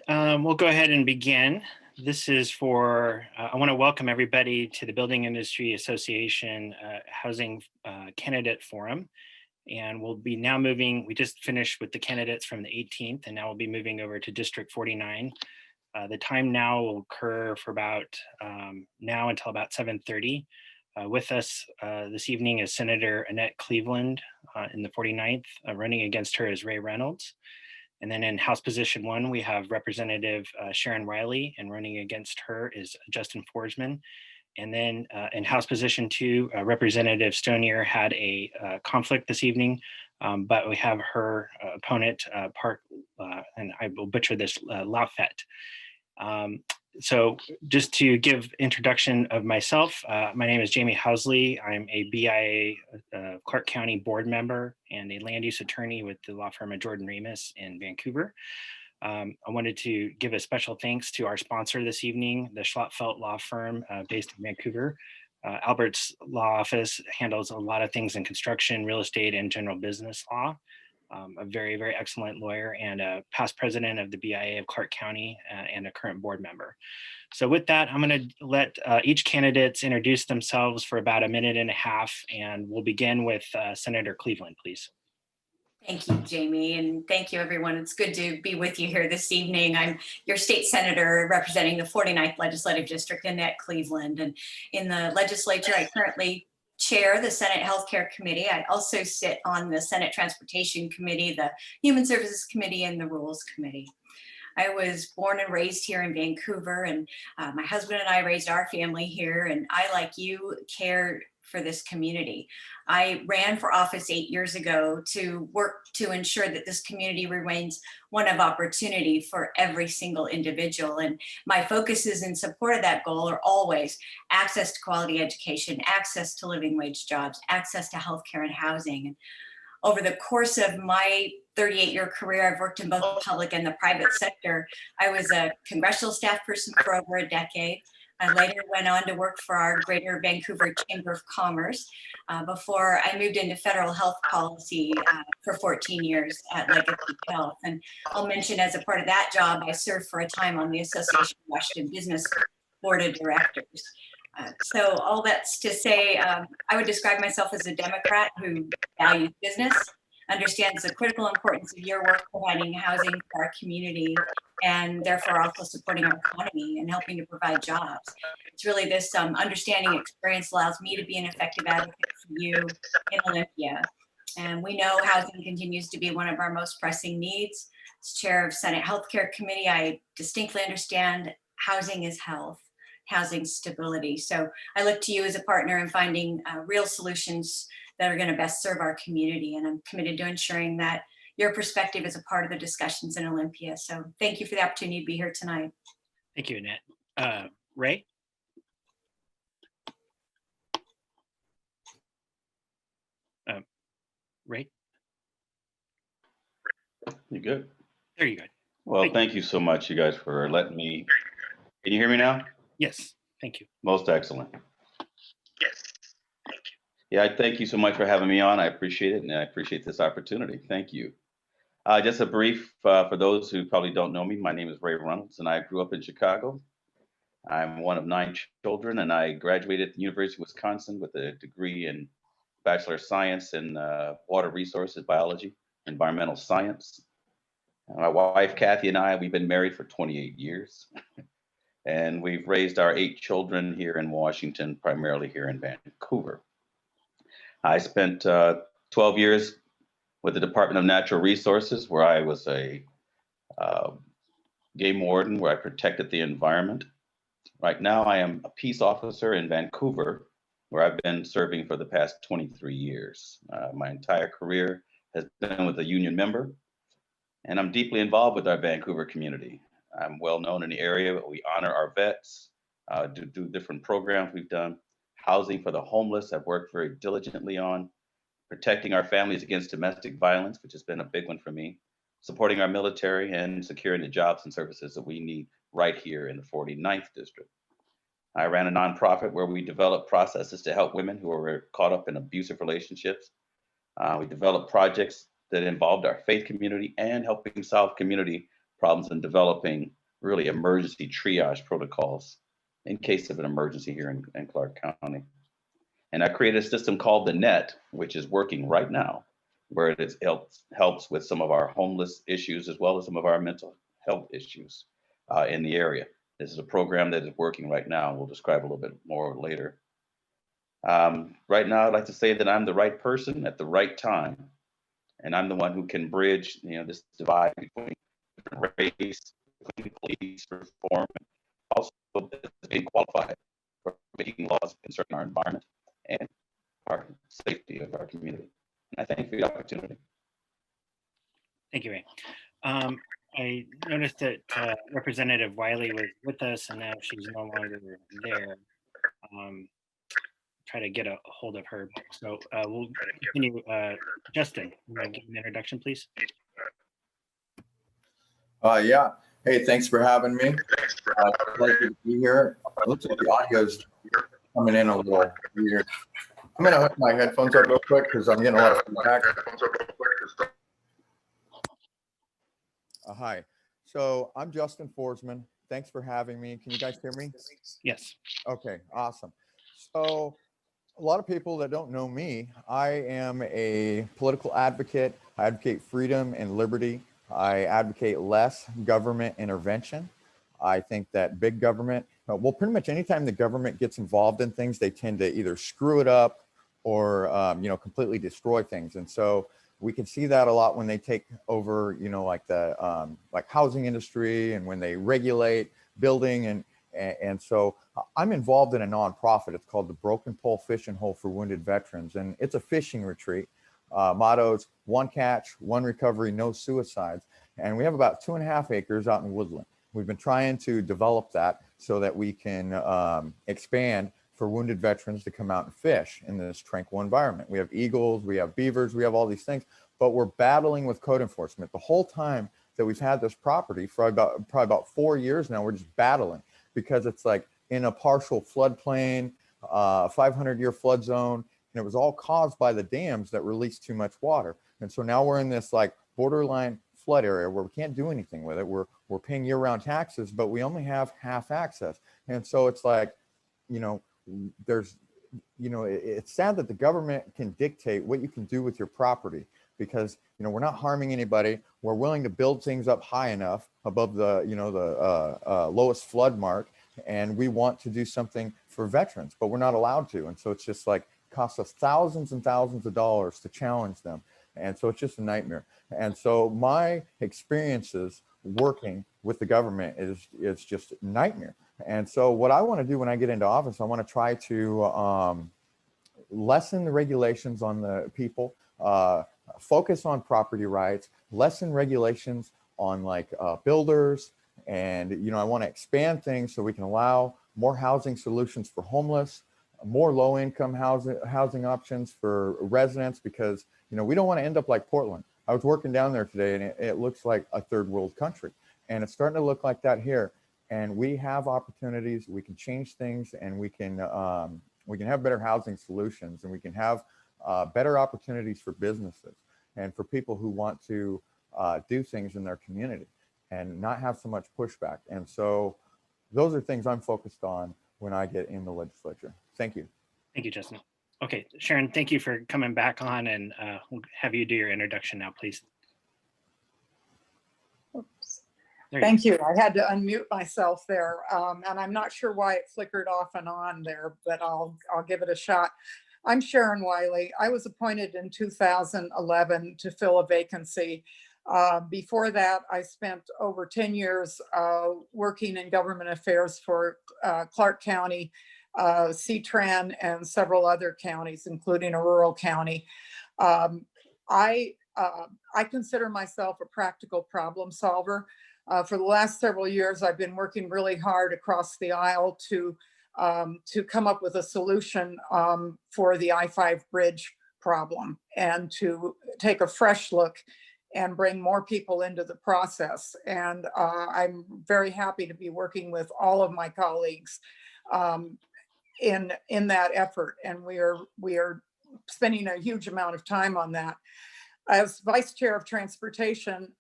We'll go ahead and begin. This is for, I want to welcome everybody to the Building Industry Association Housing Candidate Forum. And we'll be now moving, we just finished with the candidates from the 18th, and now we'll be moving over to District 49. The time now will occur for about now until about 7:30. With us this evening is Senator Annette Cleveland in the 49th. Running against her is Ray Reynolds. And then in House Position 1, we have Representative Sharon Wiley, and running against her is Justin Forsman. And then in House Position 2, Representative Stonier had a conflict this evening, but we have her opponent, and I will butcher this, Lafette. So just to give introduction of myself, my name is Jamie Housley. I'm a BIA Clark County board member and a land use attorney with the law firm of Jordan Remus in Vancouver. I wanted to give a special thanks to our sponsor this evening, the Schlattfeld Law Firm based in Vancouver. Albert's law office handles a lot of things in construction, real estate, and general business law. A very, very excellent lawyer and a past president of the BIA of Clark County and a current board member. So with that, I'm going to let each candidate introduce themselves for about a minute and a half, and we'll begin with Senator Cleveland, please. Thank you, Jamie, and thank you, everyone. It's good to be with you here this evening. I'm your state senator representing the 49th Legislative District, Annette Cleveland, and in the legislature, I currently chair the Senate Healthcare Committee. I also sit on the Senate Transportation Committee, the Human Services Committee, and the Rules Committee. I was born and raised here in Vancouver, and my husband and I raised our family here, and I, like you, care for this community. I ran for office 8 years ago to work to ensure that this community remains one of opportunity for every single individual. And my focuses in support of that goal are always access to quality education, access to living wage jobs, access to healthcare and housing. And over the course of my 38-year career, I've worked in both the public and the private sector. I was a congressional staff person for over a decade. I later went on to work for our Greater Vancouver Chamber of Commerce before I moved into federal health policy for 14 years at Legacy Health. And I'll mention, as a part of that job, I served for a time on the Association of Washington Business Board of Directors. So all that's to say, I would describe myself as a Democrat who values business, understands the critical importance of your work providing housing for our community, and therefore also supporting our economy and helping to provide jobs. It's really this understanding experience allows me to be an effective advocate for you in Olympia. And we know housing continues to be one of our most pressing needs. As chair of Senate Healthcare Committee, I distinctly understand housing is health, housing stability. So I look to you as a partner in finding real solutions that are going to best serve our community. And I'm committed to ensuring that your perspective is a part of the discussions in Olympia. So thank you for the opportunity to be here tonight. Thank you, Annette. Ray? Ray? You good? There you go. Well, thank you so much, you guys, for letting me. Can you hear me now? Yes, thank you. Most excellent. Yes, thank you. Yeah, thank you so much for having me on. I appreciate it, and I appreciate this opportunity. Thank you. Just a brief, for those who probably don't know me, my name is Ray Reynolds, and I grew up in Chicago. I'm one of 9 children, and I graduated at the University of Wisconsin with a degree in Bachelor of Science in Water Resources, Biology, Environmental Science. My wife, Kathy, and I, we've been married for 28 years. And we've raised our 8 children here in Washington, primarily here in Vancouver. I spent 12 years with the Department of Natural Resources, where I was a game warden, where I protected the environment. Right now, I am a peace officer in Vancouver, where I've been serving for the past 23 years. My entire career has been with a union member, and I'm deeply involved with our Vancouver community. I'm well known in the area, but we honor our vets, do different programs we've done. Housing for the homeless, I've worked very diligently on. Protecting our families against domestic violence, which has been a big one for me. Supporting our military and securing the jobs and services that we need right here in the 49th district. I ran a nonprofit where we developed processes to help women who are caught up in abusive relationships. We developed projects that involved our faith community and helping solve community problems in developing really emergency triage protocols in case of an emergency here in Clark County. And I created a system called the Net, which is working right now, where it helps with some of our homeless issues as well as some of our mental health issues in the area. This is a program that is working right now. We'll describe a little bit more later. Right now, I'd like to say that I'm the right person at the right time, and I'm the one who can bridge, this divide between different race, between police reform, and also being qualified for making laws concerning our environment and our safety of our community. And I thank you for the opportunity. Thank you, Ray. I noticed that Representative Wiley was with us, and now she's no longer there. Try to get a hold of her. So we'll continue. Justin, you want to give an introduction, please? Yeah. Hey, thanks for having me. Pleasure to be here. It looks like the audio's coming in a little weird. I'm going to hook my headphones up real quick because I'm getting a lot of feedback. Hi. So I'm Justin Forsman. Thanks for having me. Can you guys hear me? Yes. Okay, awesome. So a lot of people that don't know me, I am a political advocate. I advocate freedom and liberty. I advocate less government intervention. I think that big government, well, pretty much anytime the government gets involved in things, they tend to either screw it up or, completely destroy things. And so we can see that a lot when they take over, like the like housing industry and when they regulate building. And so I'm involved in a nonprofit. It's called the Broken Pole Fishing Hole for Wounded Veterans. And it's a fishing retreat. Mottos: one catch, one recovery, no suicides. And we have about 2.5 acres out in Woodland. We've been trying to develop that so that we can expand for wounded veterans to come out and fish in this tranquil environment. We have eagles, we have beavers, we have all these things, but we're battling with code enforcement. The whole time that we've had this property for probably about 4 years now, we're just battling because it's like in a partial floodplain, 500-year flood zone, and it was all caused by the dams that released too much water. And so now we're in this like borderline flood area where we can't do anything with it. We're paying year-round taxes, but we only have half access. And so it's like, there's, it's sad that the government can dictate what you can do with your property because, we're not harming anybody. We're willing to build things up high enough above the, lowest flood mark. And we want to do something for veterans, but we're not allowed to. And so it's just like, costs us thousands and thousands of dollars to challenge them. And so it's just a nightmare. And so my experiences working with the government is just a nightmare. And so what I want to do when I get into office, I want to try to lessen the regulations on the people, focus on property rights, lessen regulations on like builders. And, I want to expand things so we can allow more housing solutions for homeless, more low-income housing options for residents, because we don't want to end up like Portland. I was working down there today, and it looks like a third world country, and it's starting to look like that here. And we have opportunities. We can change things, and we can have better housing solutions, and we can have better opportunities for businesses and for people who want to do things in their community and not have so much pushback. And so those are things I'm focused on when I get in the legislature. Thank you. Thank you, Justin. Okay, Sharon, thank you for coming back on, and we'll have you do your introduction now, please. Oops. Thank you. I had to unmute myself there, and I'm not sure why it flickered off and on there, but I'll give it a shot. I'm Sharon Wiley. I was appointed in 2011 to fill a vacancy. Before that, I spent over 10 years working in government affairs for Clark County, CTRAN, and several other counties, including a rural county. I consider myself a practical problem solver. For the last several years, I've been working really hard across the aisle to come up with a solution for the I-5 bridge problem and to take a fresh look and bring more people into the process. And I'm very happy to be working with all of my colleagues in that effort. And we are spending a huge amount of time on that. As Vice Chair of Transportation,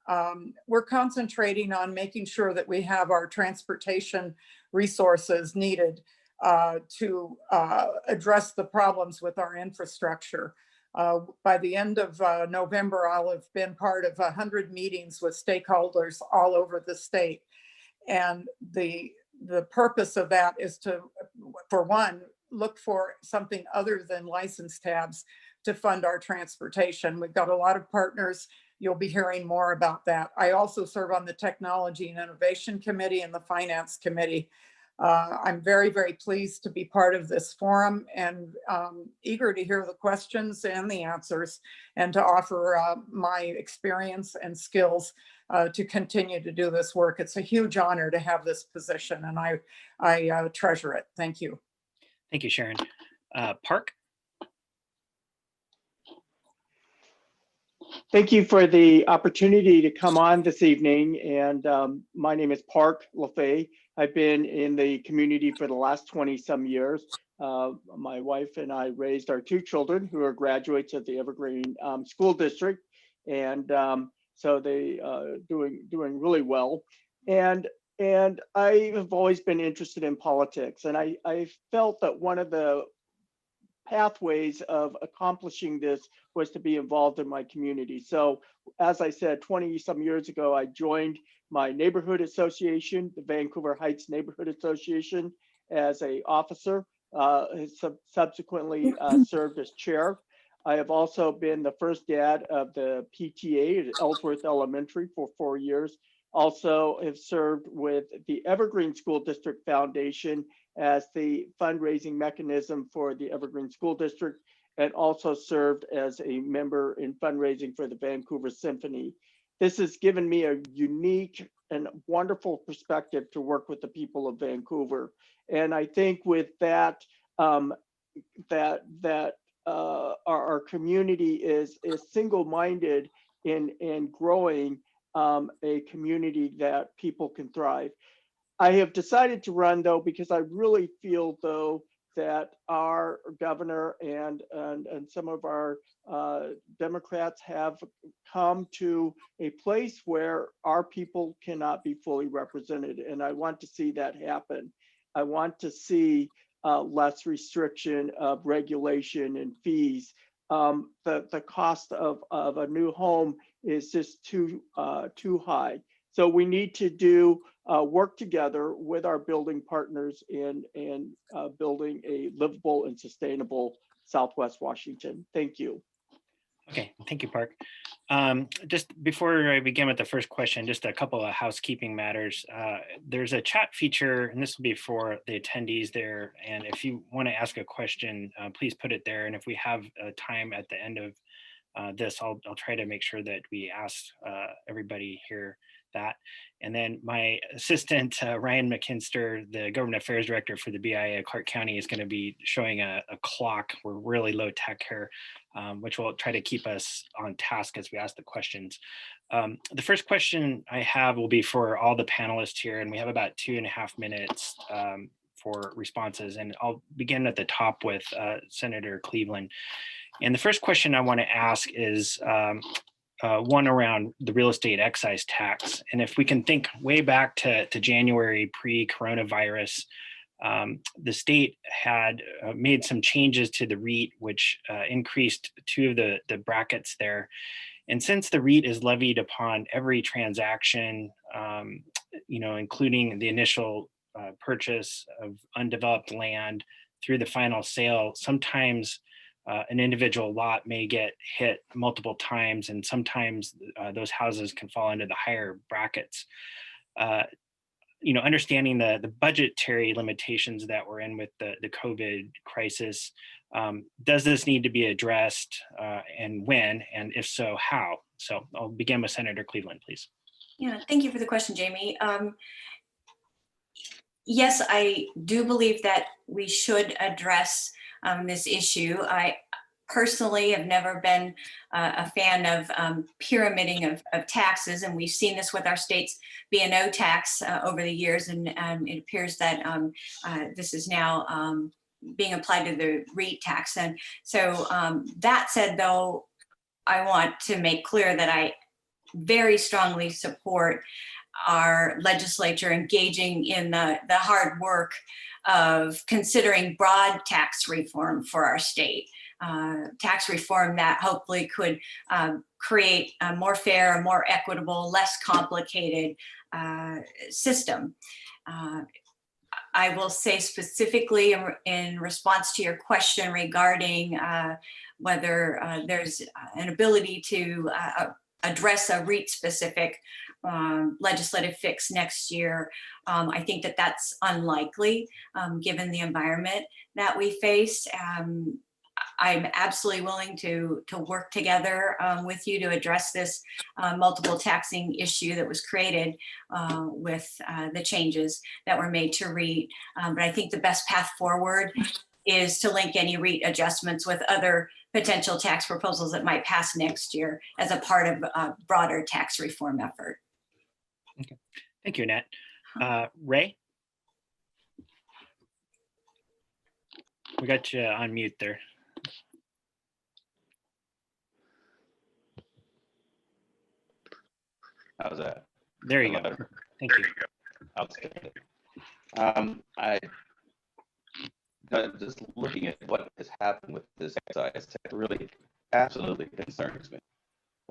we're concentrating on making sure that we have our transportation resources needed to address the problems with our infrastructure. By the end of November, I'll have been part of 100 meetings with stakeholders all over the state. And the purpose of that is to, for one, look for something other than license tabs to fund our transportation. We've got a lot of partners. You'll be hearing more about that. I also serve on the Technology and Innovation Committee and the Finance Committee. I'm very, very pleased to be part of this forum and eager to hear the questions and the answers and to offer my experience and skills to continue to do this work. It's a huge honor to have this position, and I treasure it. Thank you. Thank you, Sharon. Park? Thank you for the opportunity to come on this evening. And my name is Park LaFay. I've been in the community for the last 20 some years. My wife and I raised our 2 children who are graduates of the Evergreen School District. And so they doing really well. And I have always been interested in politics. And I felt that one of the pathways of accomplishing this was to be involved in my community. So as I said, 20 some years ago, I joined my neighborhood association, the Vancouver Heights Neighborhood Association, as an officer, subsequently served as chair. I have also been the first dad of the PTA at Ellsworth Elementary for 4 years. Also have served with the Evergreen School District Foundation as the fundraising mechanism for the Evergreen School District, and also served as a member in fundraising for the Vancouver Symphony. This has given me a unique and wonderful perspective to work with the people of Vancouver. And I think with that, our community is single-minded in growing a community that people can thrive. I have decided to run though, because I really feel though that our governor and some of our Democrats have come to a place where our people cannot be fully represented. And I want to see that happen. I want to see less restriction of regulation and fees. The cost of a new home is just too high. So we need to do work together with our building partners in building a livable and sustainable Southwest Washington. Thank you. Okay, thank you, Park. Just before I begin with the first question, just a couple of housekeeping matters. There's a chat feature, and this will be for the attendees there. And if you want to ask a question, please put it there. And if we have time at the end of this, I'll try to make sure that we ask everybody here that. And then my assistant, Ryan McKinster, the Government Affairs Director for the BIA Clark County, is going to be showing a clock. We're really low tech here, which will try to keep us on task as we ask the questions. The first question I have will be for all the panelists here, and we have about 2.5 minutes for responses. And I'll begin at the top with Senator Cleveland. And the first question I want to ask is one around the real estate excise tax. And if we can think way back to January pre-coronavirus, the state had made some changes to the REIT, which increased 2 of the brackets there. And since the REIT is levied upon every transaction, including the initial purchase of undeveloped land through the final sale, sometimes an individual lot may get hit multiple times, and sometimes those houses can fall into the higher brackets. Understanding the budgetary limitations that we're in with the COVID crisis, does this need to be addressed, and when, and if so, how? So I'll begin with Senator Cleveland, please. Yeah, thank you for the question, Jamie. Yes, I do believe that we should address this issue. I personally have never been a fan of pyramiding of taxes, and we've seen this with our state's B&O tax over the years, and it appears that this is now being applied to the REIT tax. And so that said, though, I want to make clear that I very strongly support our legislature engaging in the hard work of considering broad tax reform for our state. Tax reform that hopefully could create a more fair, more equitable, less complicated system. I will say specifically in response to your question regarding whether there's an ability to address a REIT-specific legislative fix next year. I think that that's unlikely given the environment that we face. I'm absolutely willing to work together with you to address this multiple taxing issue that was created with the changes that were made to REIT. But I think the best path forward is to link any REIT adjustments with other potential tax proposals that might pass next year as a part of a broader tax reform effort. Okay. Thank you, Annette. Ray? We got you on mute there. How's that? There you go. Thank you. I just looking at what has happened with this excise tax really absolutely concerns me.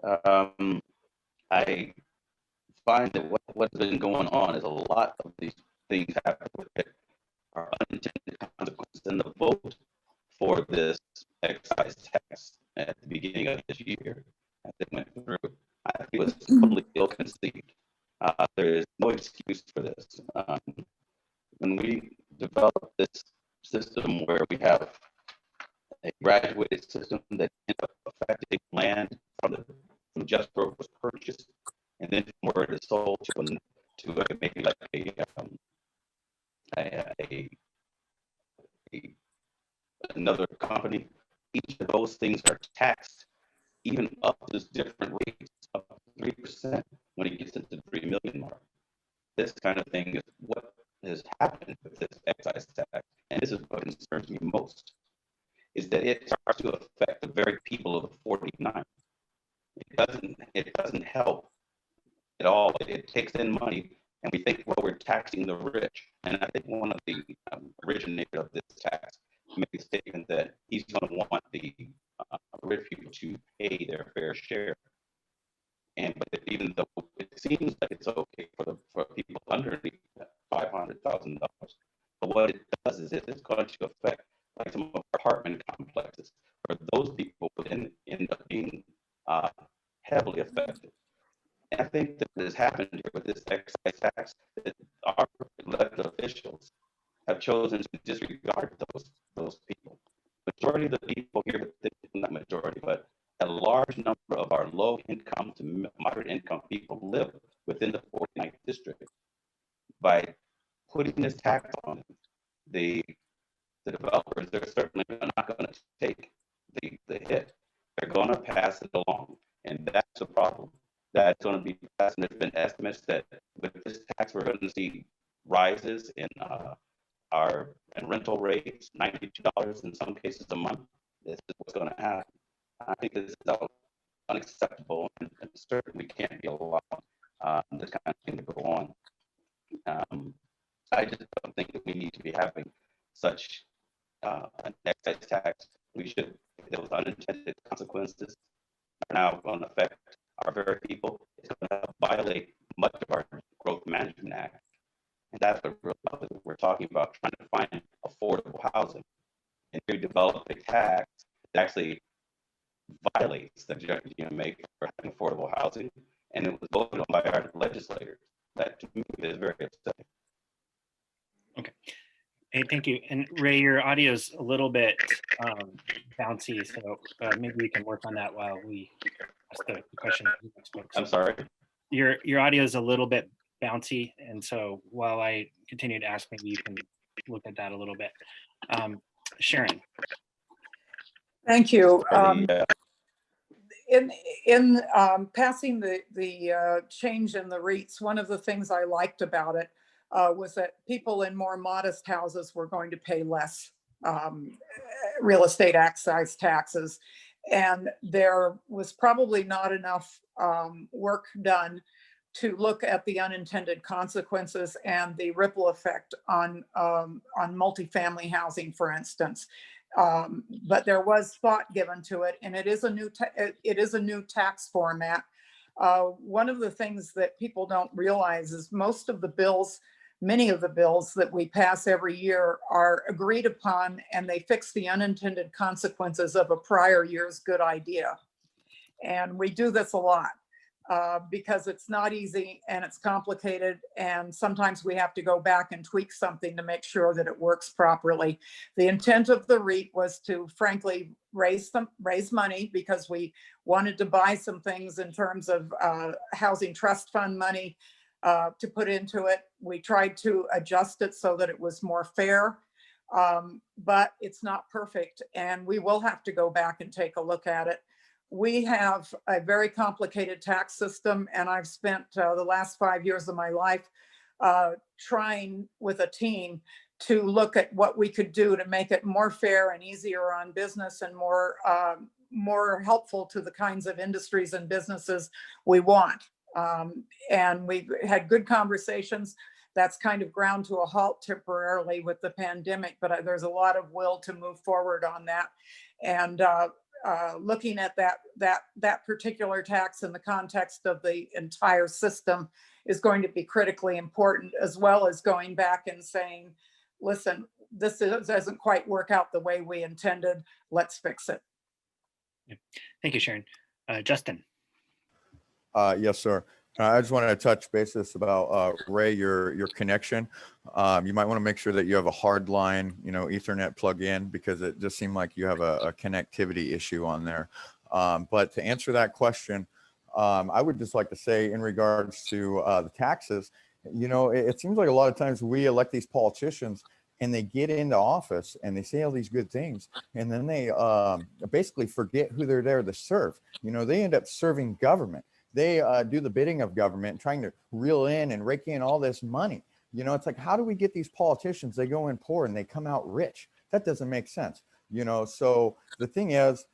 I find that what's been going on is a lot of these things happen with it are unintended consequences. And the vote for this excise tax at the beginning of this year, as it went through, I think it was totally ill-conceived. There is no excuse for this. When we developed this system where we have a graduated system that ends up affecting land from just where it was purchased, and then where it is sold to maybe like another company, each of those things are taxed even up to different rates, up to 3% when it gets into the 3 million mark. This kind of thing is what has happened with this excise tax, and this is what concerns me most, is that it starts to affect the very people of the 49. It doesn't help at all. It takes in money, and we think, well, we're taxing the rich. And I think one of the originators of this tax made the statement that he's going to want the rich people to pay their fair share. But even though it seems like it's okay for people underneath $500,000, but what it does is it's going to affect like some apartment complexes where those people would end up being heavily affected. And I think that what has happened here with this excise tax, that our elected officials have chosen to disregard those people. Majority of the people here, not majority, but a large number of our low income to moderate income people live within the 49th district. By putting this tax on them, the developers, they're certainly not going to take the hit. They're going to pass it along. And that's the problem. That's going to be passed. And there's been estimates that with this tax, we're going to see rises in rental rates, $92 in some cases a month. This is what's going to happen. I think this is unacceptable, and certainly can't be allowed this kind of thing to go on. I just don't think that we need to be having such an excise tax. We should, if those unintended consequences are now going to affect our very people, it's going to violate much of our Growth Management Act. And that's what we're talking about, trying to find affordable housing. And to develop a tax that actually violates the judgment you make for having affordable housing, and it was voted on by our legislators. That to me is very upsetting. Okay. Hey, thank you. And Ray, your audio is a little bit bouncy, so maybe we can work on that while we ask the question. I'm sorry. Your audio is a little bit bouncy, and so while I continue to ask, maybe you can look at that a little bit. Sharon. Thank you. In passing the change in the REITs, one of the things I liked about it was that people in more modest houses were going to pay less real estate excise taxes. And there was probably not enough work done to look at the unintended consequences and the ripple effect on multifamily housing, for instance. But there was thought given to it, and it is a new tax format. One of the things that people don't realize is many of the bills that we pass every year are agreed upon, and they fix the unintended consequences of a prior year's good idea. And we do this a lot because it's not easy and it's complicated. And sometimes we have to go back and tweak something to make sure that it works properly. The intent of the REIT was to, frankly, raise money because we wanted to buy some things in terms of housing trust fund money to put into it. We tried to adjust it so that it was more fair, but it's not perfect, and we will have to go back and take a look at it. We have a very complicated tax system, and I've spent the last 5 years of my life trying with a team to look at what we could do to make it more fair and easier on business and more helpful to the kinds of industries and businesses we want. And we've had good conversations. That's kind of ground to a halt temporarily with the pandemic, but there's a lot of will to move forward on that. And looking at that particular tax in the context of the entire system is going to be critically important, as well as going back and saying, listen, this doesn't quite work out the way we intended. Let's fix it. Yeah. Thank you, Sharon. Justin. Yes, sir. I just wanted to touch basis about Ray, your connection. You might want to make sure that you have a hard line, Ethernet plug in, because it just seemed like you have a connectivity issue on there. But to answer that question, I would just like to say in regards to the taxes, it seems like a lot of times we elect these politicians and they get into office and they say all these good things, and then they basically forget who they're there to serve. They end up serving government. They do the bidding of government, trying to reel in and rake in all this money. It's like, how do we get these politicians? They go in poor and they come out rich. That doesn't make sense. So the thing is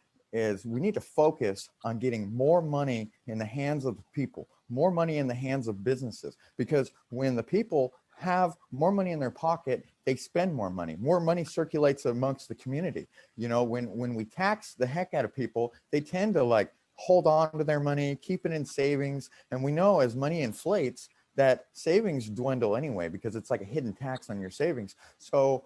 we need to focus on getting more money in the hands of the people, more money in the hands of businesses, because when the people have more money in their pocket, they spend more money. More money circulates amongst the community. When we tax the heck out of people, they tend to hold on to their money, keep it in savings. And we know as money inflates, that savings dwindle anyway, because it's like a hidden tax on your savings. So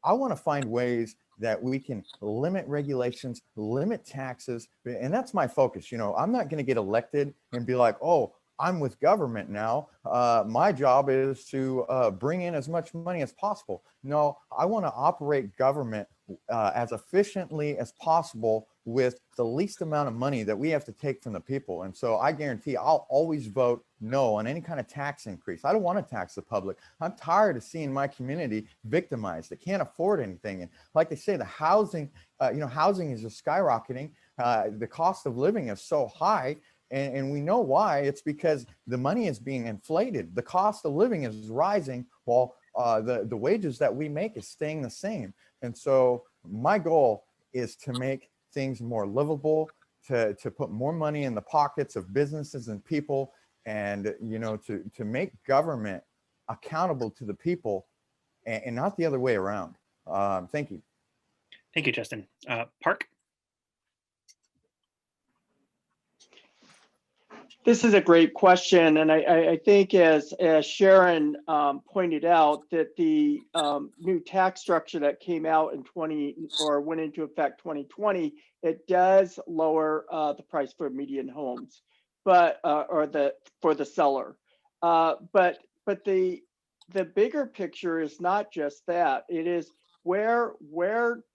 I want to find ways that we can limit regulations, limit taxes. And that's my focus. I'm not going to get elected and be like, oh, I'm with government now. My job is to bring in as much money as possible. No, I want to operate government as efficiently as possible with the least amount of money that we have to take from the people. And so I guarantee I'll always vote no on any kind of tax increase. I don't want to tax the public. I'm tired of seeing my community victimized. They can't afford anything. And like they say, the housing is just skyrocketing. The cost of living is so high. And we know why. It's because the money is being inflated. The cost of living is rising while the wages that we make is staying the same. And so my goal is to make things more livable, to put more money in the pockets of businesses and people, and to make government accountable to the people and not the other way around. Thank you. Thank you, Justin. Park. This is a great question, and I think as Sharon pointed out, that the new tax structure that came out in went into effect 2020, it does lower the price for median homes, but for the seller. But the bigger picture is not just that. It is where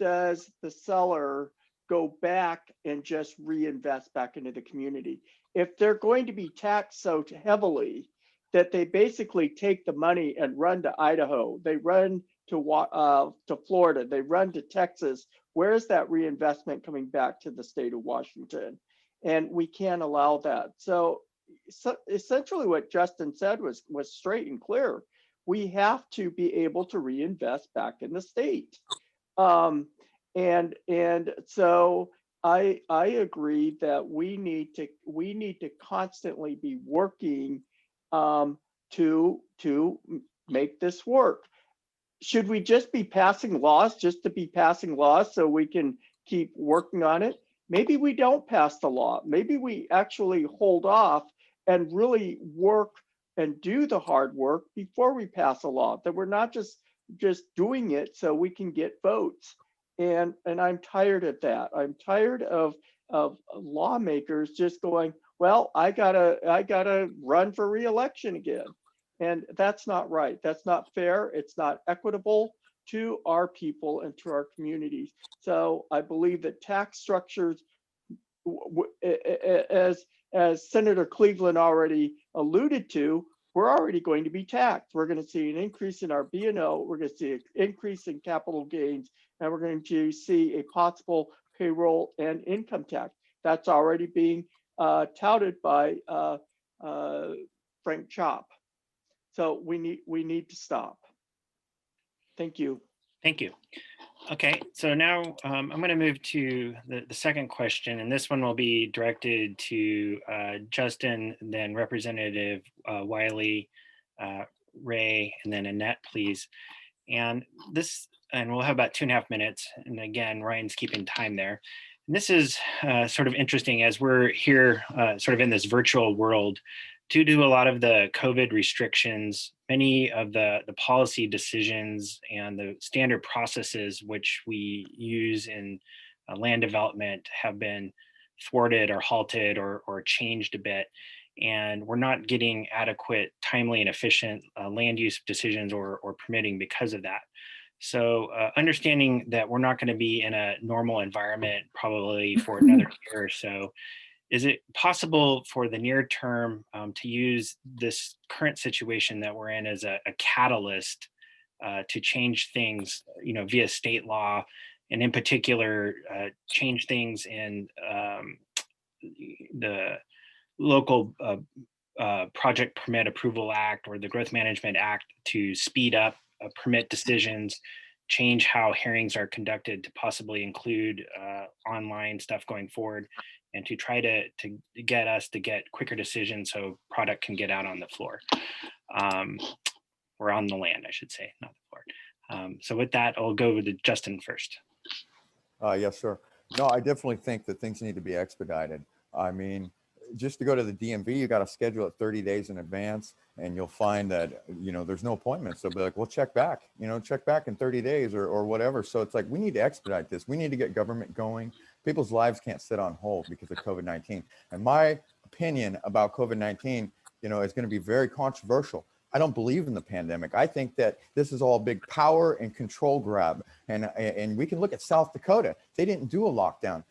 does the seller go back and just reinvest back into the community? If they're going to be taxed so heavily that they basically take the money and run to Idaho, they run to Florida, they run to Texas, where's that reinvestment coming back to the state of Washington? And we can't allow that. So essentially what Justin said was straight and clear. We have to be able to reinvest back in the state. And so I agree that we need to constantly be working to make this work. Should we just be passing laws just to be passing laws so we can keep working on it? Maybe we don't pass the law. Maybe we actually hold off and really work and do the hard work before we pass a law, that we're not just doing it so we can get votes. And I'm tired of that. I'm tired of lawmakers just going, well, I gotta run for re-election again. And that's not right. That's not fair. It's not equitable to our people and to our communities. So I believe that tax structures, as Senator Cleveland already alluded to, we're already going to be taxed. We're going to see an increase in our B&O. We're going to see an increase in capital gains, and we're going to see a possible payroll and income tax. That's already being touted by Frank Chop. So we need to stop. Thank you. Thank you. Okay, so now I'm going to move to the second question, and this one will be directed to Justin, then Representative Wiley, Ray, and then Annette, please. And we'll have about 2.5 minutes. And again, Ryan's keeping time there. And this is sort of interesting as we're here sort of in this virtual world. Due to a lot of the COVID restrictions, many of the policy decisions and the standard processes which we use in land development have been thwarted or halted or changed a bit. And we're not getting adequate, timely, and efficient land use decisions or permitting because of that. So understanding that we're not going to be in a normal environment probably for another year or so, is it possible for the near term to use this current situation that we're in as a catalyst to change things, via state law, and in particular, change things in the local Project Permit Approval Act or the Growth Management Act to speed up permit decisions, change how hearings are conducted to possibly include online stuff going forward, and to try to get us to get quicker decisions so product can get out on the floor, or on the land, I should say, not the floor. So with that, I'll go to Justin first. Yes, sir. No, I definitely think that things need to be expedited. I mean, just to go to the DMV, you got to schedule it 30 days in advance, and you'll find that, there's no appointments. They'll be like, well, check back in 30 days or whatever. So it's like, we need to expedite this. We need to get government going. People's lives can't sit on hold because of COVID-19. And my opinion about COVID-19, is going to be very controversial. I don't believe in the pandemic. I think that this is all a big power and control grab. And we can look at South Dakota. They didn't do a lockdown.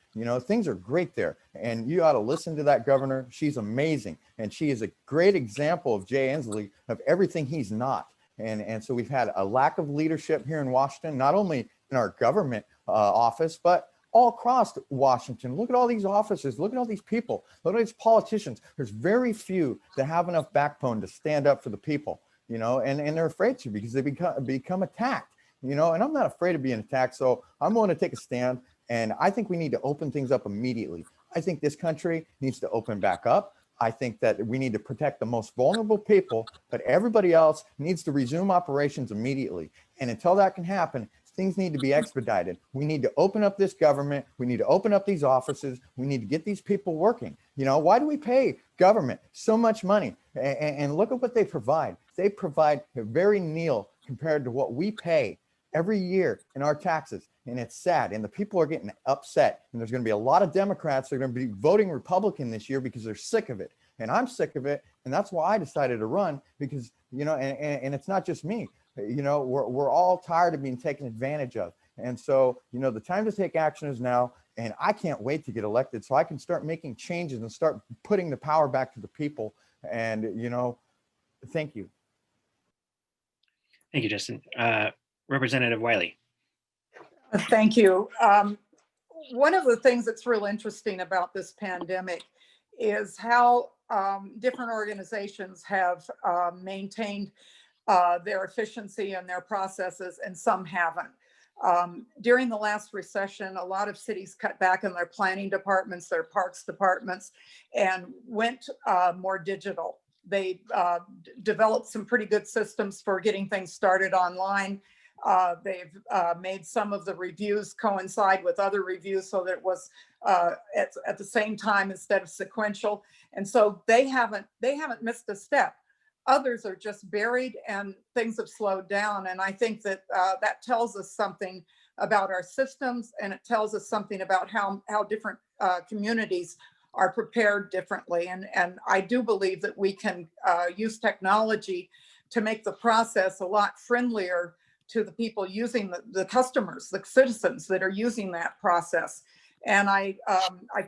Things are great there. And you ought to listen to that governor. She's amazing. And she is a great example of Jay Inslee of everything he's not. And so we've had a lack of leadership here in Washington, not only in our government office, but all across Washington. Look at all these offices. Look at all these people. Look at these politicians. There's very few that have enough backbone to stand up for the people, and they're afraid to because they become attacked, and I'm not afraid of being attacked. So I'm going to take a stand. And I think we need to open things up immediately. I think this country needs to open back up. I think that we need to protect the most vulnerable people, but everybody else needs to resume operations immediately. And until that can happen, things need to be expedited. We need to open up this government. We need to open up these offices. We need to get these people working. Why do we pay government so much money? And look at what they provide. They provide a very nil compared to what we pay every year in our taxes. And it's sad. And the people are getting upset. And there's going to be a lot of Democrats that are going to be voting Republican this year because they're sick of it. And I'm sick of it. And that's why I decided to run because, and it's not just me. We're all tired of being taken advantage of. And so, the time to take action is now. And I can't wait to get elected so I can start making changes and start putting the power back to the people. And, thank you. Thank you, Justin. Representative Wiley. Thank you. One of the things that's real interesting about this pandemic is how different organizations have maintained their efficiency and their processes, and some haven't. During the last recession, a lot of cities cut back on their planning departments, their parks departments, and went more digital. They developed some pretty good systems for getting things started online. They've made some of the reviews coincide with other reviews so that it was at the same time instead of sequential. And so they haven't missed a step. Others are just buried and things have slowed down. And I think that that tells us something about our systems, and it tells us something about how different communities are prepared differently. And I do believe that we can use technology to make the process a lot friendlier to the people using the customers, the citizens that are using that process. And I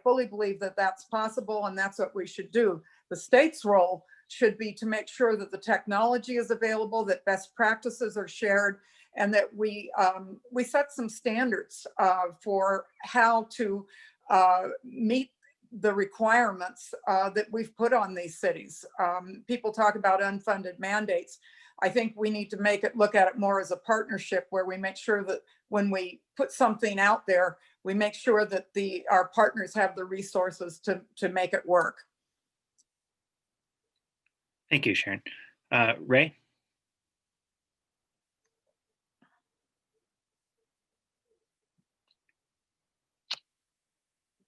fully believe that that's possible, and that's what we should do. The state's role should be to make sure that the technology is available, that best practices are shared, and that we set some standards for how to meet the requirements that we've put on these cities. People talk about unfunded mandates. I think we need to look at it more as a partnership, where we make sure that when we put something out there, we make sure that our partners have the resources to make it work. Thank you, Sharon. Ray?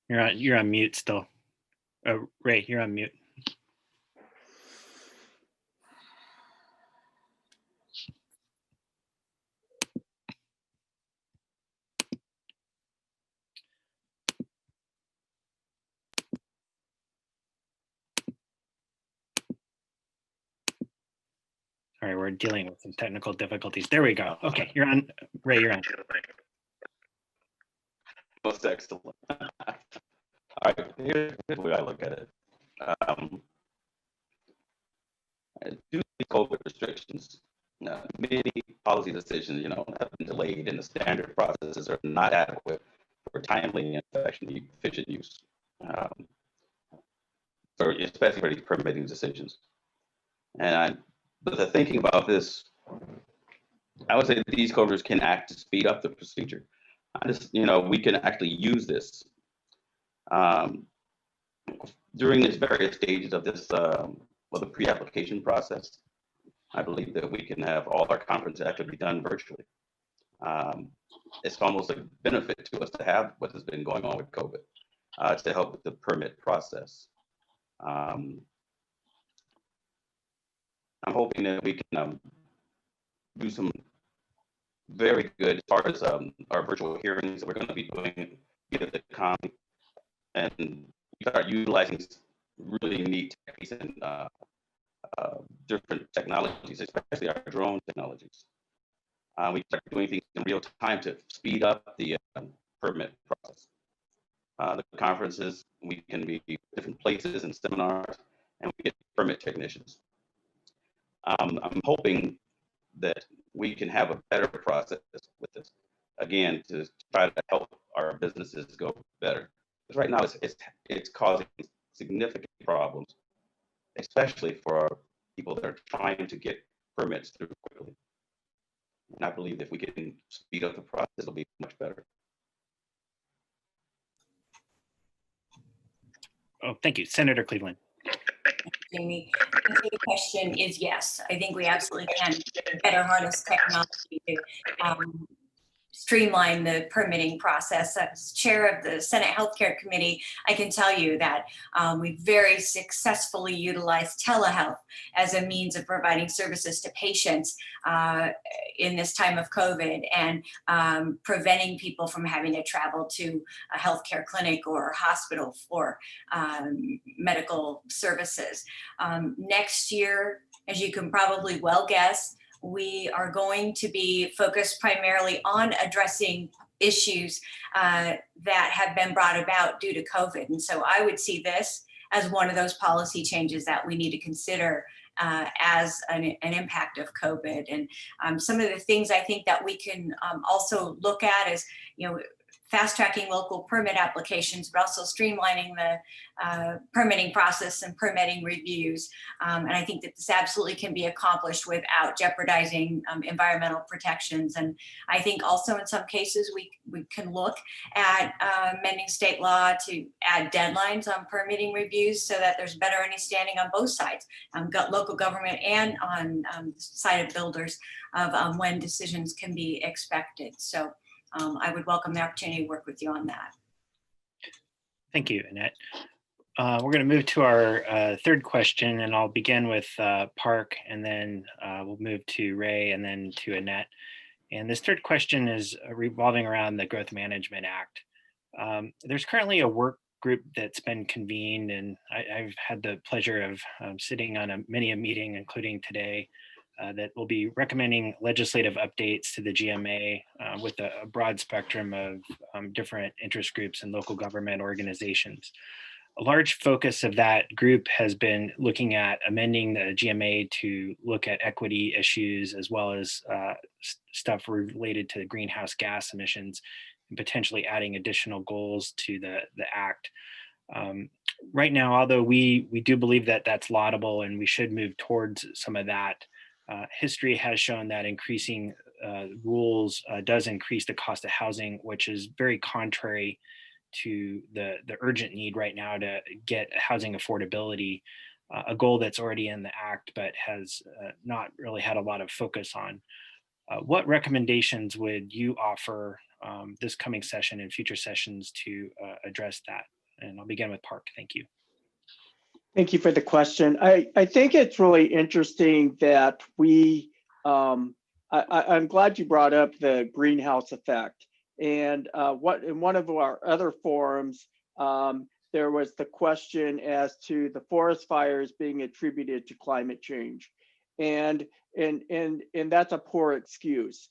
You're on mute still. Ray, you're on mute. Sorry, we're dealing with some technical difficulties. There we go. Okay, you're on. Ray, you're on. Most excellent. All right, here's the way I look at it. Due to COVID restrictions, many policy decisions, have been delayed, and the standard processes are not adequate for timely and efficient use, especially for these permitting decisions. But the thinking about this, I would say that these coders can act to speed up the procedure. We can actually use this during these various stages of this, the pre-application process. I believe that we can have all our conferences actually done virtually. It's almost a benefit to us to have what has been going on with COVID to help with the permit process. I'm hoping that we can do some very good as far as our virtual hearings that we're going to be doing at the county, and start utilizing really neat techniques and different technologies, especially our drone technologies. We start doing things in real time to speed up the permit process. The conferences, we can be different places and seminars, and we get permit technicians. I'm hoping that we can have a better process with this, again, to try to help our businesses go better. Because right now it's causing significant problems, especially for our people that are trying to get permits through quickly. And I believe if we can speed up the process, it'll be much better. Oh, thank you. Senator Cleveland. Jamie, the question is yes. I think we absolutely can better harness technology to streamline the permitting process. As chair of the Senate Healthcare Committee, I can tell you that we very successfully utilized telehealth as a means of providing services to patients in this time of COVID, and preventing people from having to travel to a healthcare clinic or hospital for medical services. Next year, as you can probably well guess, we are going to be focused primarily on addressing issues that have been brought about due to COVID. And so I would see this as one of those policy changes that we need to consider as an impact of COVID. And some of the things I think that we can also look at is, fast tracking local permit applications, but also streamlining the permitting process and permitting reviews. And I think that this absolutely can be accomplished without jeopardizing environmental protections. And I think also in some cases we can look at amending state law to add deadlines on permitting reviews so that there's better understanding on both sides, local government and on the side of builders, of when decisions can be expected. So I would welcome the opportunity to work with you on that. Thank you, Annette. We're going to move to our third question, and I'll begin with Park, and then we'll move to Ray, and then to Annette. And this third question is revolving around the Growth Management Act. There's currently a work group that's been convened, and I've had the pleasure of sitting on many a meeting, including today, that will be recommending legislative updates to the GMA with a broad spectrum of different interest groups and local government organizations. A large focus of that group has been looking at amending the GMA to look at equity issues, as well as stuff related to greenhouse gas emissions, and potentially adding additional goals to the act. Right now, although we do believe that that's laudable and we should move towards some of that, history has shown that increasing rules does increase the cost of housing, which is very contrary to the urgent need right now to get housing affordability, a goal that's already in the act but has not really had a lot of focus on. What recommendations would you offer this coming session and future sessions to address that? And I'll begin with Park. Thank you. Thank you for the question. I think it's really interesting that I'm glad you brought up the greenhouse effect. And in one of our other forums, there was the question as to the forest fires being attributed to climate change. And that's a poor excuse.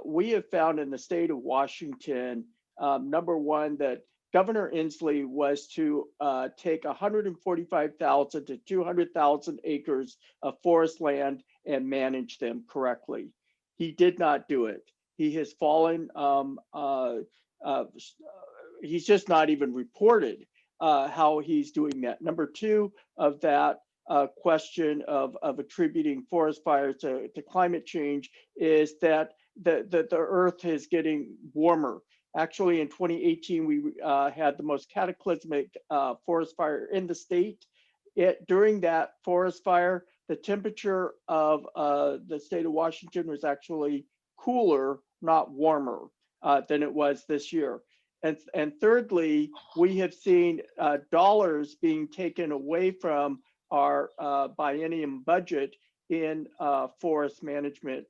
We have found in the state of Washington, number one, that Governor Inslee was to take 145,000 to 200,000 acres of forest land and manage them correctly. He did not do it. He has fallen, he's just not even reported how he's doing that. Number two of that question of attributing forest fires to climate change is that the earth is getting warmer. Actually, in 2018, we had the most cataclysmic forest fire in the state. During that forest fire, the temperature of the state of Washington was actually cooler, not warmer, than it was this year. And thirdly, we have seen dollars being taken away from our biennium budget in forest management.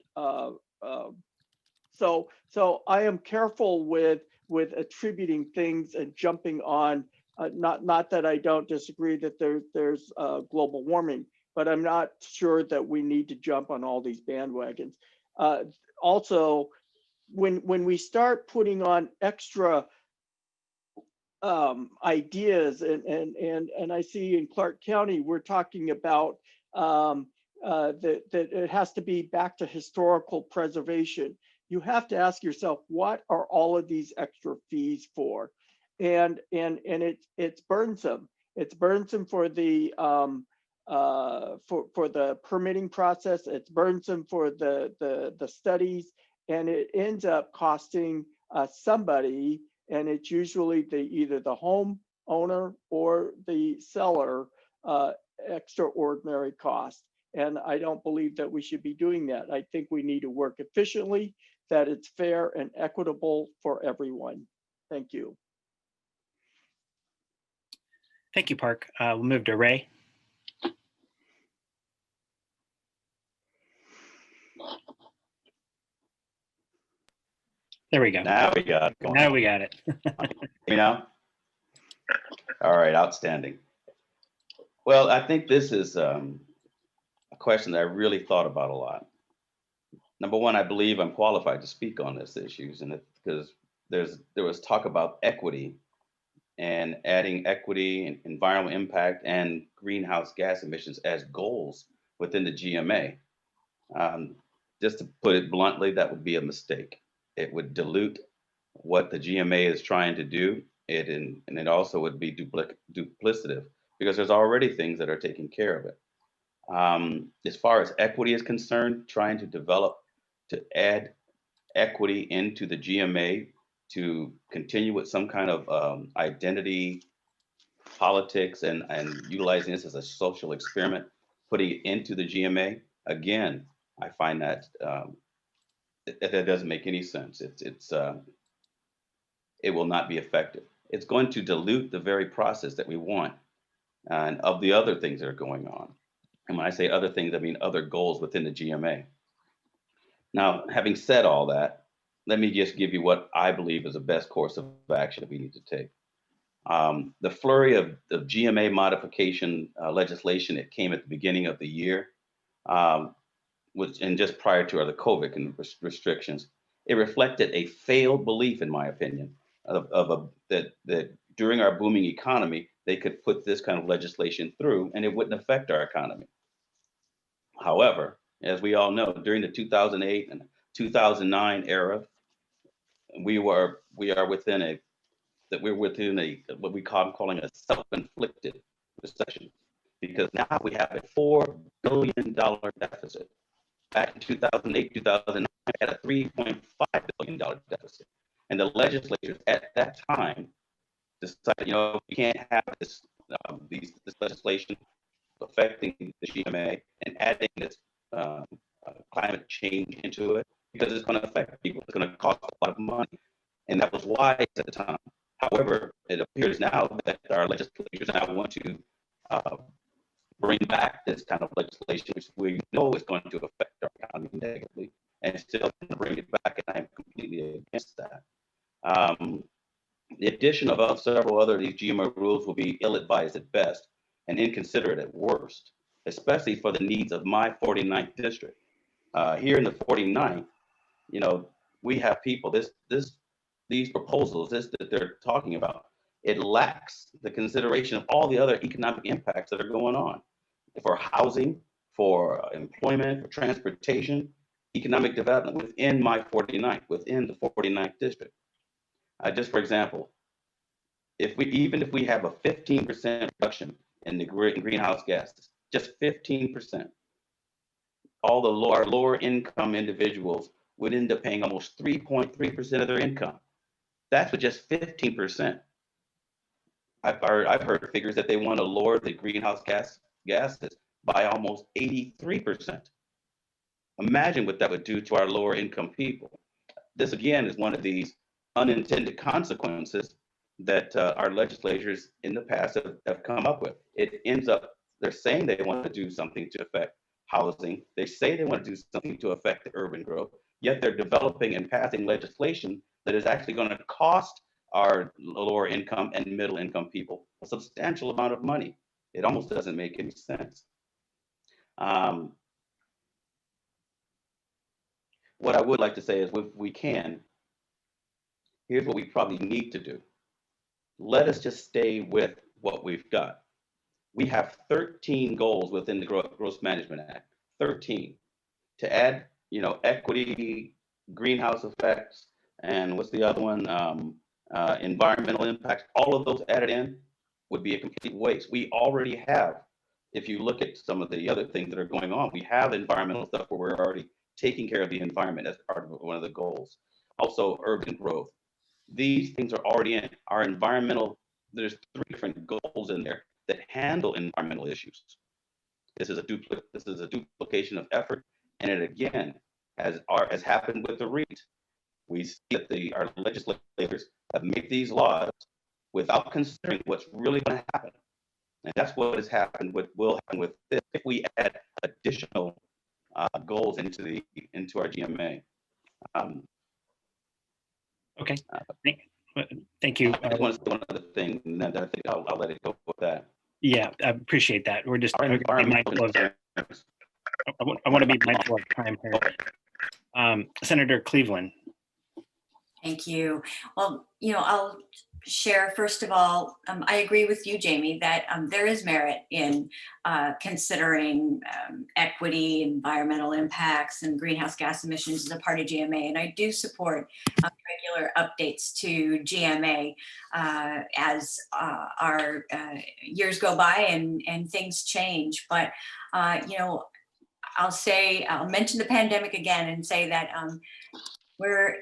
So I am careful with attributing things and jumping on. Not that I don't disagree that there's global warming, but I'm not sure that we need to jump on all these bandwagons. Also, when we start putting on extra ideas, and I see in Clark County we're talking about that it has to be back to historical preservation. You have to ask yourself, what are all of these extra fees for? And it's burdensome. It's burdensome for the for the permitting process. It's burdensome for the studies, and it ends up costing somebody, and it's usually either the home owner or the seller extraordinary cost. And I don't believe that we should be doing that. I think we need to work efficiently, that it's fair and equitable for everyone. Thank you. Thank you, Park. We'll move to Ray. There we go. Now we got it. Now we got it. You know? All right, outstanding. Well, I think this is a question that I really thought about a lot. Number one, I believe I'm qualified to speak on this issues, and because there was talk about equity and adding equity and environmental impact and greenhouse gas emissions as goals within the GMA. Just to put it bluntly, that would be a mistake. It would dilute what the GMA is trying to do, and it also would be duplicative because there's already things that are taking care of it. As far as equity is concerned, trying to add equity into the GMA to continue with some kind of identity politics and utilizing this as a social experiment, putting it into the GMA, again, I find that that doesn't make any sense. It will not be effective. It's going to dilute the very process that we want and of the other things that are going on. And when I say other things, I mean other goals within the GMA. Now, having said all that, let me just give you what I believe is the best course of action that we need to take. The flurry of GMA modification legislation that came at the beginning of the year, and just prior to the COVID restrictions, it reflected a failed belief, in my opinion, that during our booming economy, they could put this kind of legislation through and it wouldn't affect our economy. However, as we all know, during the 2008 and 2009 era, we're within a what we calling a self-inflicted recession, because now we have a $4 billion deficit. Back in 2008, 2009, we had a $3.5 billion deficit. And the legislatures at that time decided, we can't have this legislation affecting the GMA and adding this climate change into it, because it's going to affect people. It's going to cost a lot of money. And that was wise at the time. However, it appears now that our legislatures now want to bring back this kind of legislation, which we know is going to affect our economy negatively, and still bring it back, and I'm completely against that. The addition of several other of these GMO rules will be ill-advised at best and inconsiderate at worst, especially for the needs of my 49th district. Here in the 49th, we have people, these proposals that they're talking about, it lacks the consideration of all the other economic impacts that are going on for housing, for employment, for transportation, economic development within within the 49th district. Just for example, if we have a 15% reduction in the greenhouse gases, just 15%, all our lower income individuals would end up paying almost 3.3% of their income. That's with just 15%. I've heard figures that they want to lower the greenhouse gases by almost 83%. Imagine what that would do to our lower income people. This again is one of these unintended consequences that our legislators in the past have come up with. It ends up, they're saying they want to do something to affect housing. They say they want to do something to affect the urban growth, yet they're developing and passing legislation that is actually going to cost our lower income and middle income people a substantial amount of money. It almost doesn't make any sense. What I would like to say is, if we can, here's what we probably need to do. Let us just stay with what we've got. We have 13 goals within the Gross Management Act, 13, to add, equity, greenhouse effects, and what's the other one? Environmental impacts. All of those added in would be a complete waste. We already have, if you look at some of the other things that are going on, we have environmental stuff where we're already taking care of the environment as part of one of the goals. Also, urban growth. These things are already in our environmental. There's 3 different goals in there that handle environmental issues. This is a duplication of effort, and it again, as happened with the REIT, we see that our legislators have made these laws without considering what's really going to happen, and that's what will happen with this if we add additional goals into our GMA. Okay, thank you. I just want to say one other thing, and then I think I'll let it go with that. Yeah, I appreciate that. We're just Our environmental I want to be mindful of time here. Senator Cleveland. Thank you. Well, I'll share, first of all, I agree with you, Jamie, that there is merit in considering equity, environmental impacts, and greenhouse gas emissions as a part of GMA. And I do support regular updates to GMA as our years go by and things change. But, you know, I'll mention the pandemic again and say that we're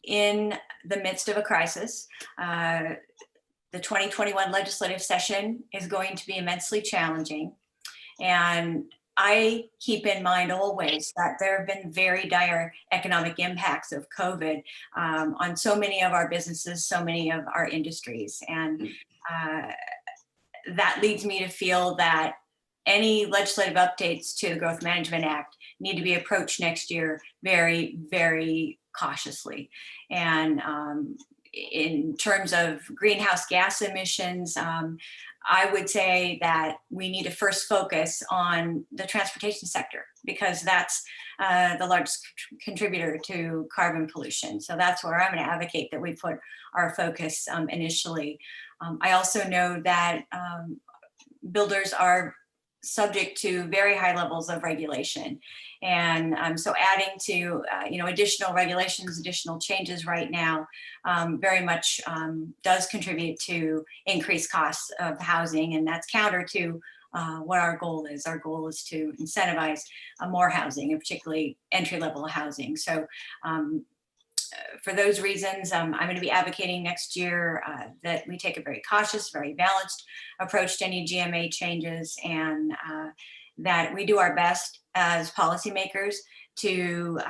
in the midst of a crisis. The 2021 legislative session is going to be immensely challenging. And I keep in mind always that there have been very dire economic impacts of COVID on so many of our businesses, so many of our industries. And that leads me to feel that any legislative updates to the Growth Management Act need to be approached next year very, very cautiously. And in terms of greenhouse gas emissions, I would say that we need to first focus on the transportation sector because that's the largest contributor to carbon pollution. So that's where I'm going to advocate that we put our focus initially. I also know that builders are subject to very high levels of regulation. And so adding to, you know, additional regulations, additional changes right now very much does contribute to increased costs of housing. And that's counter to what our goal is. Our goal is to incentivize more housing, and particularly entry-level housing. So for those reasons, I'm going to be advocating next year that we take a very cautious, very balanced approach to any GMA changes, and that we do our best as policymakers to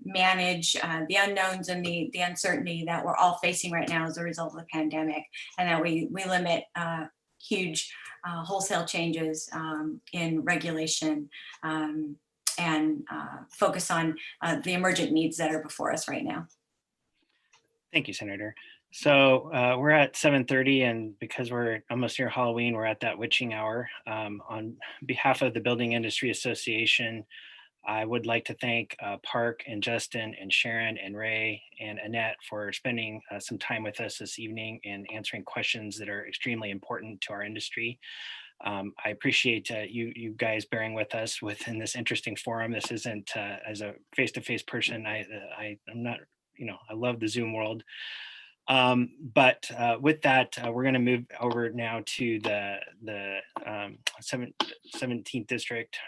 manage the unknowns and the uncertainty that we're all facing right now as a result of the pandemic, and that we limit huge wholesale changes in regulation and focus on the emergent needs that are before us right now. Thank you, Senator. So we're at 7:30, and because we're almost near Halloween, we're at that witching hour. On behalf of the Building Industry Association, I would like to thank Park and Justin and Sharon and Ray and Annette for spending some time with us this evening and answering questions that are extremely important to our industry. I appreciate you guys bearing with us within this interesting forum. This isn't as a face-to-face person. I'm not, you know, I love the Zoom world. But with that, we're going to move over now to the 17th district,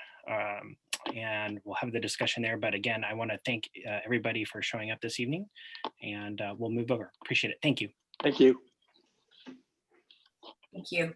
and we'll have the discussion there. But again, I want to thank everybody for showing up this evening, and we'll move over. Appreciate it. Thank you. Thank you. Thank you.